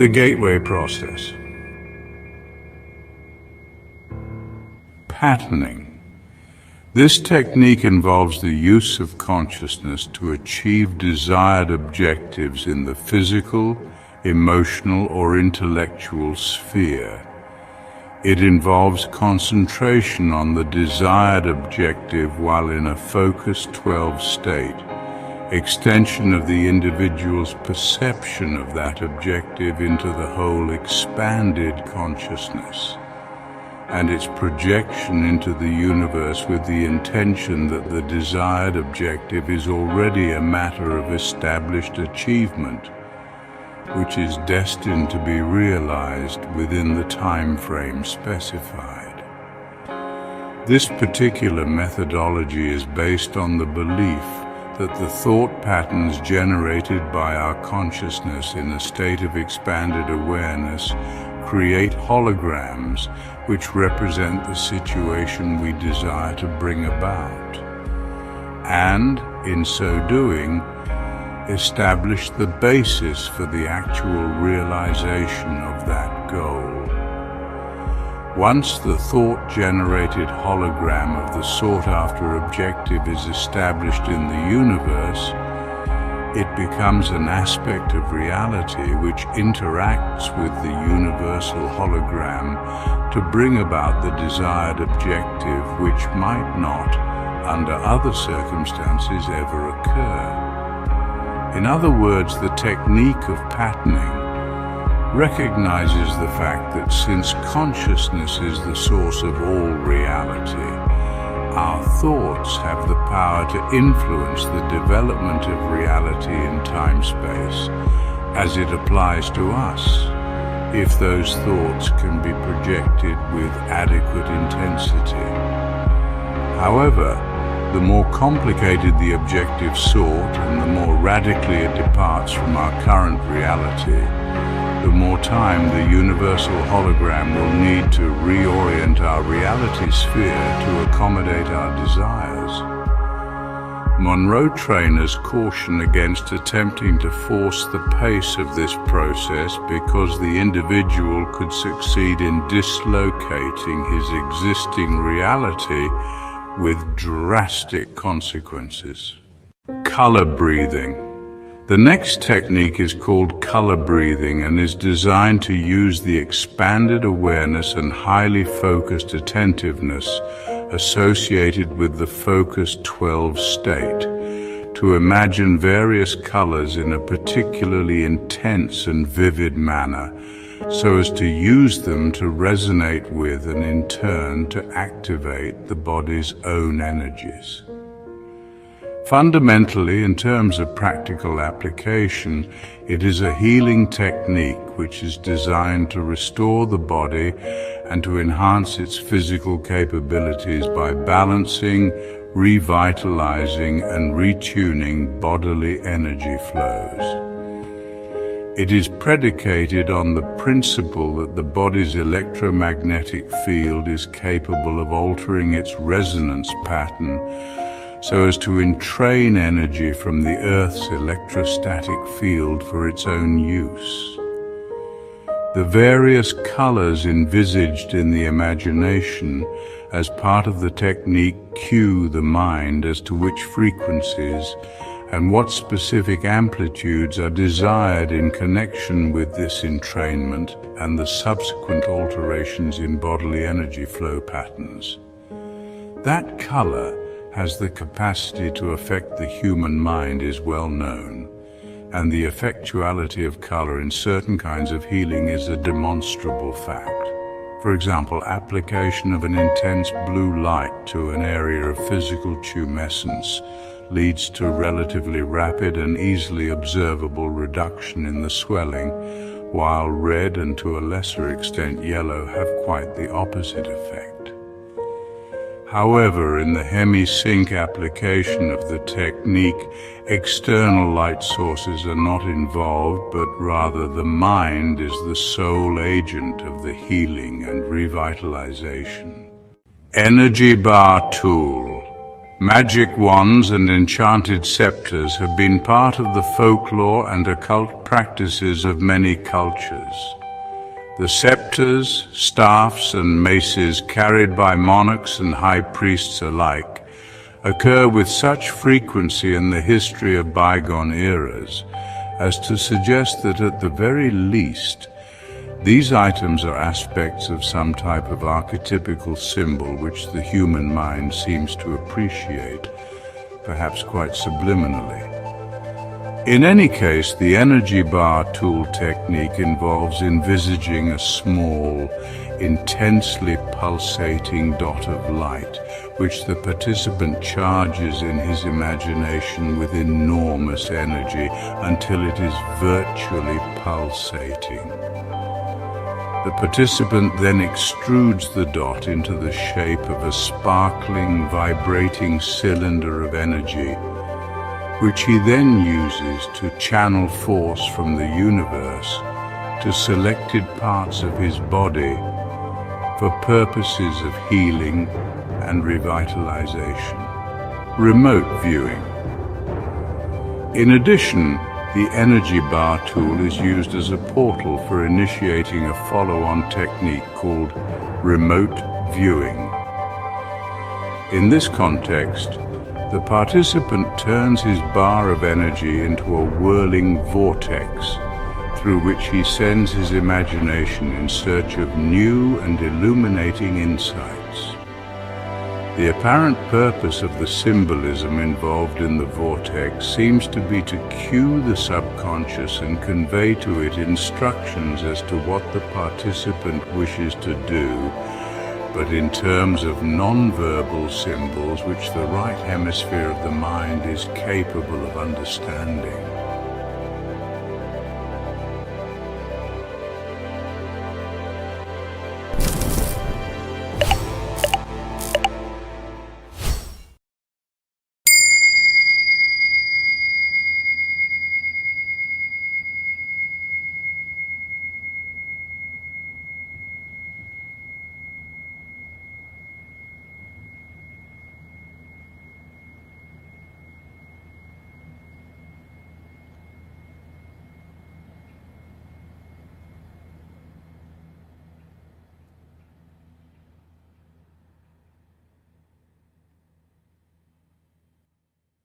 The gateway process. Patterning. This technique involves the use of consciousness to achieve desired objectives in the physical, emotional, or intellectual sphere. It involves concentration on the desired objective while in a focused 12 state, extension of the individual's perception of that objective into the whole expanded consciousness, and its projection into the universe with the intention that the desired objective is already a matter of established achievement, which is destined to be realized within the time frame specified. This particular methodology is based on the belief that the thought patterns generated by our consciousness in a state of expanded awareness create holograms which represent the situation we desire to bring about, and, in so doing, establish the basis for the actual realization of that goal. Once the thought-generated hologram of the sought-after objective is established in the universe, it becomes an aspect of reality which interacts with the universal hologram to bring about the desired objective which might not, under other circumstances, ever occur. In other words, the technique of patterning recognizes the fact that since consciousness is the source of all reality, our thoughts have the power to influence the development of reality in time-space as it applies to us, if those thoughts can be projected with adequate intensity. However, the more complicated the objective sought and the more radically it departs from our current reality, the more time the universal hologram will need to reorient our reality sphere to accommodate our desires. Monroe trainers caution against attempting to force the pace of this process because the individual could succeed in dislocating his existing reality with drastic consequences. Color breathing. The next technique is called color breathing and is designed to use the expanded awareness and highly focused attentiveness associated with the focused 12 state to imagine various colors in a particularly intense and vivid manner, so as to use them to resonate with and in turn to activate the body's own energies. Fundamentally, in terms of practical application, it is a healing technique which is designed to restore the body and to enhance its physical capabilities by balancing, revitalizing, and retuning bodily energy flows. It is predicated on the principle that the body's electromagnetic field is capable of altering its resonance pattern so as to entrain energy from the Earth's electrostatic field for its own use. The various colors envisaged in the imagination as part of the technique cue the mind as to which frequencies and what specific amplitudes are desired in connection with this entrainment and the subsequent alterations in bodily energy flow patterns. That color has the capacity to affect the human mind is well known, and the effectuality of color in certain kinds of healing is a demonstrable fact. For example, application of an intense blue light to an area of physical tumescence leads to relatively rapid and easily observable reduction in the swelling, while red and to a lesser extent yellow have quite the opposite effect. However, in the hemi-sync application of the technique, external light sources are not involved, but rather the mind is the sole agent of the healing and revitalization. Energy bar tool. Magic wands and enchanted scepters have been part of the folklore and occult practices of many cultures. The scepters, staffs, and maces carried by monarchs and high priests alike occur with such frequency in the history of bygone eras as to suggest that at the very least, these items are aspects of some type of archetypical symbol which the human mind seems to appreciate, perhaps quite subliminally. In any case, the energy bar tool technique involves envisaging a small, intensely pulsating dot of light, which the participant charges in his imagination with enormous energy until it is virtually pulsating. The participant then extrudes the dot into the shape of a sparkling, vibrating cylinder of energy, which he then uses to channel force from the universe to selected parts of his body for purposes of healing and revitalization. Remote viewing. In addition, the energy bar tool is used as a portal for initiating a follow-on technique called remote viewing. In this context, the participant turns his bar of energy into a whirling vortex through which he sends his imagination in search of new and illuminating insights. The apparent purpose of the symbolism involved in the vortex seems to be to cue the subconscious and convey to it instructions as to what the participant wishes to do, but in terms of non-verbal symbols which the right hemisphere of the mind is capable of understanding.